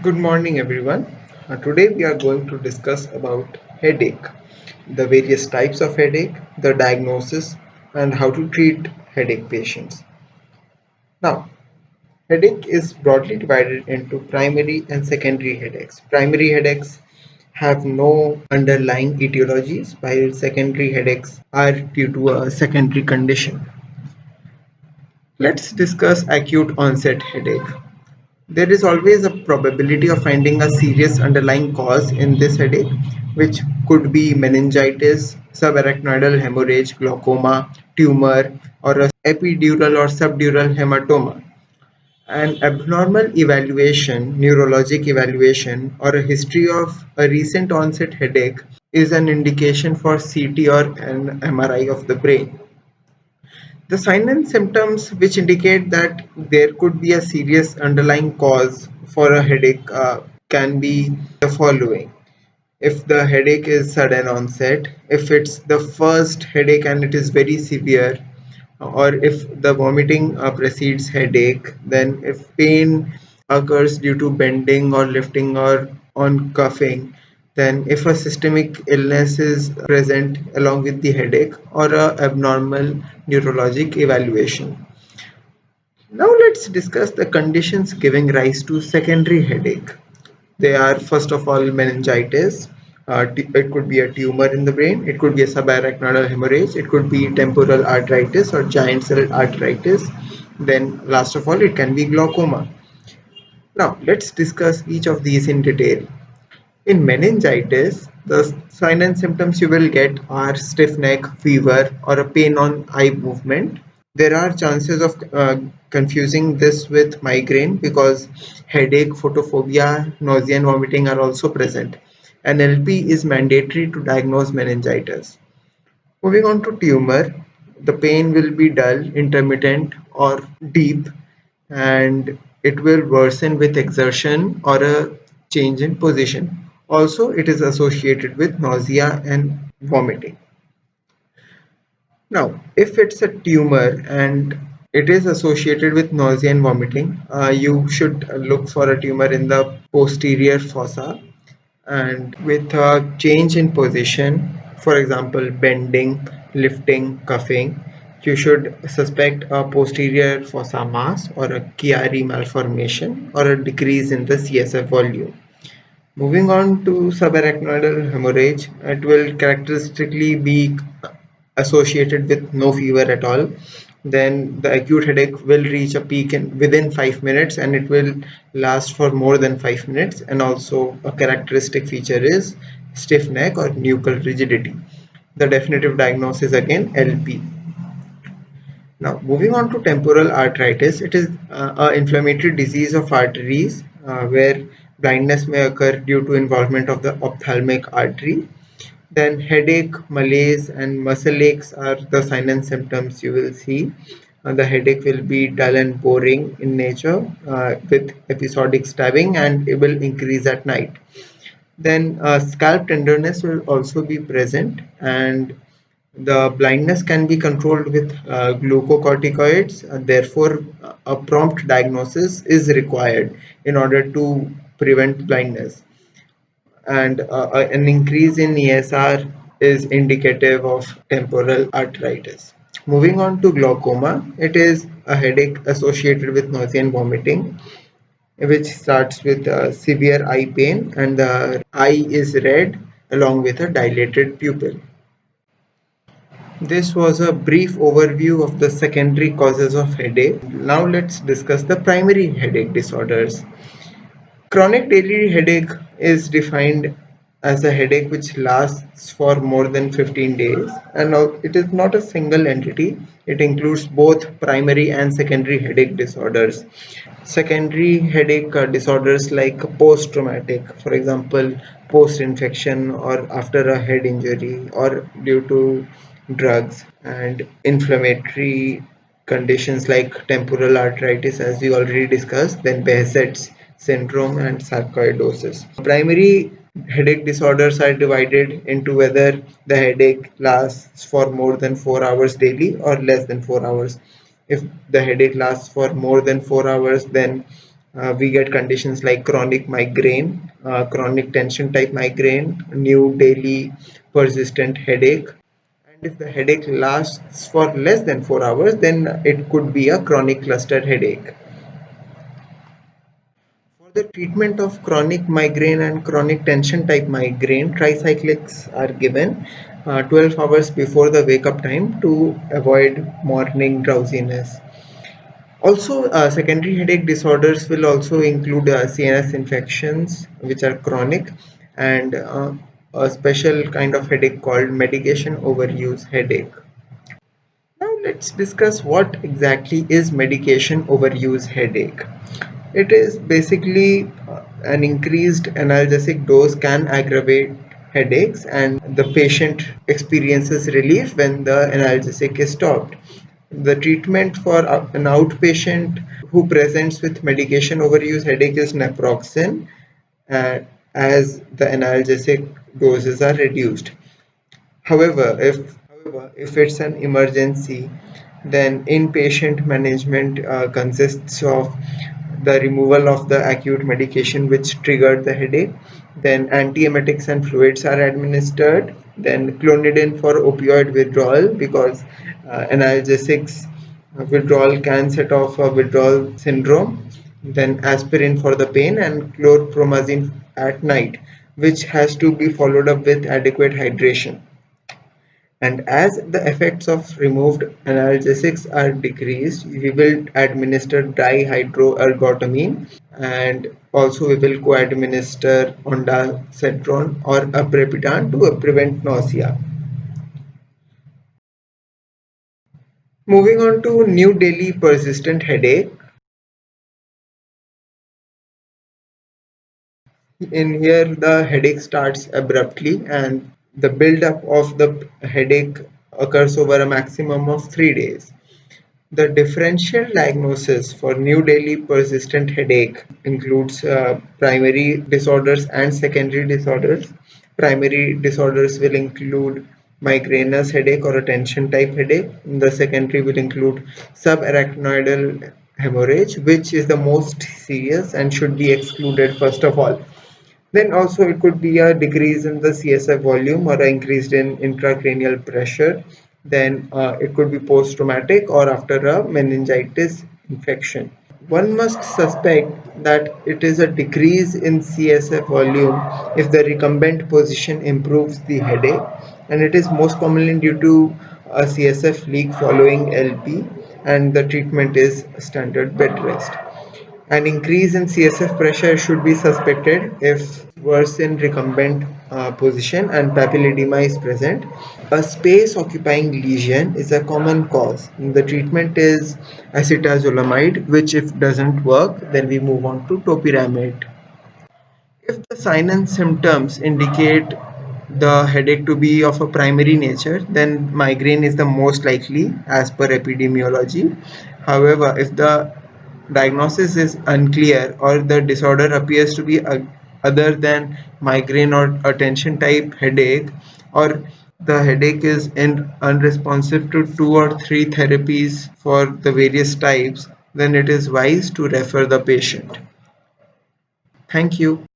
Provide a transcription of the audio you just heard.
Good morning, everyone. Today we are going to discuss about headache, the various types of headache, the diagnosis, and how to treat headache patients. Now, headache is broadly divided into primary and secondary headaches. Primary headaches have no underlying etiologies, while secondary headaches are due to a secondary condition. Let's discuss acute onset headache. There is always a probability of finding a serious underlying cause in this headache, which could be meningitis, subarachnoidal hemorrhage, glaucoma, tumor, or a epidural or subdural hematoma. An abnormal evaluation, neurologic evaluation, or a history of a recent onset headache is an indication for CT or an MRI of the brain. The signs and symptoms which indicate that there could be a serious underlying cause for a headache can be the following. If the headache is sudden onset, if it's the first headache and it is very severe, or if the vomiting precedes headache, then if pain occurs due to bending or lifting or on coughing, then if a systemic illness is present along with the headache or a abnormal neurologic evaluation. Now let's discuss the conditions giving rise to secondary headache. They are first of all meningitis. It could be a tumor in the brain. It could be a subarachnoidal hemorrhage. It could be temporal arteritis or giant cell arteritis. Then last of all, it can be glaucoma. Now let's discuss each of these in detail. In meningitis, the sign and symptoms you will get are stiff neck, fever, or a pain on eye movement. There are chances of confusing this with migraine because headache, photophobia, nausea, and vomiting are also present. An LP is mandatory to diagnose meningitis. Moving on to tumor, the pain will be dull, intermittent, or deep, and it will worsen with exertion or a change in position. Also, it is associated with nausea and vomiting. Now, if it's a tumor and it is associated with nausea and vomiting, you should look for a tumor in the posterior fossa and with a change in position, for example, bending, lifting, cuffing, you should suspect a posterior fossa mass or a Chiari malformation or a decrease in the CSF volume. Moving on to subarachnoidal hemorrhage, it will characteristically be associated with no fever at all. Then the acute headache will reach a peak within 5 minutes and it will last for more than 5 minutes. And also a characteristic feature is stiff neck or nuchal rigidity. The definitive diagnosis again LP. Now, moving on to temporal arteritis, it is an inflammatory disease of arteries where blindness may occur due to involvement of the ophthalmic artery. Then headache, malaise, and muscle aches are the sign and symptoms you will see. The headache will be dull and boring in nature with episodic stabbing and it will increase at night. Then scalp tenderness will also be present and the blindness can be controlled with glucocorticoids. Therefore, a prompt diagnosis is required in order to prevent blindness. And an increase in ESR is indicative of temporal arteritis. Moving on to glaucoma, it is a headache associated with nausea and vomiting, which starts with severe eye pain, and the eye is red along with a dilated pupil. This was a brief overview of the secondary causes of headache. Now let's discuss the primary headache disorders. Chronic daily headache is defined as a headache which lasts for more than 15 days, and it is not a single entity. It includes both primary and secondary headache disorders. Secondary headache disorders like post-traumatic, for example, post-infection or after a head injury or due to drugs, and inflammatory conditions like temporal arteritis, as we already discussed, then Behçet's syndrome and sarcoidosis. Primary headache disorders are divided into whether the headache lasts for more than 4 hours daily or less than 4 hours. If the headache lasts for more than 4 hours, then We get conditions like chronic migraine, chronic tension type migraine, new daily persistent headache. And if the headache lasts for less than 4 hours, then it could be a chronic cluster headache. For the treatment of chronic migraine and chronic tension type migraine, tricyclics are given 12 hours before the wake up time to avoid morning drowsiness. Also, secondary headache disorders will also include CNS infections, which are chronic, and a special kind of headache called medication overuse headache. Now, let's discuss what exactly is medication overuse headache. It is basically an increased analgesic dose can aggravate headaches, and the patient experiences relief when the analgesic is stopped. The treatment for an outpatient who presents with medication overuse headache is naproxen, uh, as the analgesic doses are reduced. However, if it's an emergency, then inpatient management consists of the removal of the acute medication which triggered the headache. Then antiemetics and fluids are administered. Then clonidine for opioid withdrawal, because analgesics withdrawal can set off a withdrawal syndrome. Then aspirin for the pain, and chlorpromazine at night, which has to be followed up with adequate hydration. And as the effects of removed analgesics are decreased, we will administer dihydroergotamine, and also we will co-administer ondansetron or aprepitant to prevent nausea. Moving on to new daily persistent headache. In here, the headache starts abruptly, and the build-up of the headache occurs over a maximum of 3 days. The differential diagnosis for new daily persistent headache includes primary disorders and secondary disorders. Primary disorders will include migrainous headache or a tension type headache. The secondary will include subarachnoidal hemorrhage, which is the most serious and should be excluded first of all. Then also it could be a decrease in the CSF volume or increased in intracranial pressure. Then it could be post-traumatic or after a meningitis infection. One must suspect that it is a decrease in CSF volume if the recumbent position improves the headache, and it is most commonly due to a CSF leak following LP, and the treatment is standard bed rest. An increase in CSF pressure should be suspected if worsen recumbent position and papilledema is present. A space-occupying lesion is a common cause. The treatment is acetazolamide, which if doesn't work, then we move on to topiramate. If the signs and symptoms indicate the headache to be of a primary nature, then migraine is the most likely as per epidemiology. However, if the diagnosis is unclear or the disorder appears to be other than migraine or a tension type headache, or the headache is unresponsive to 2 or 3 therapies for the various types, then it is wise to refer the patient. Thank you.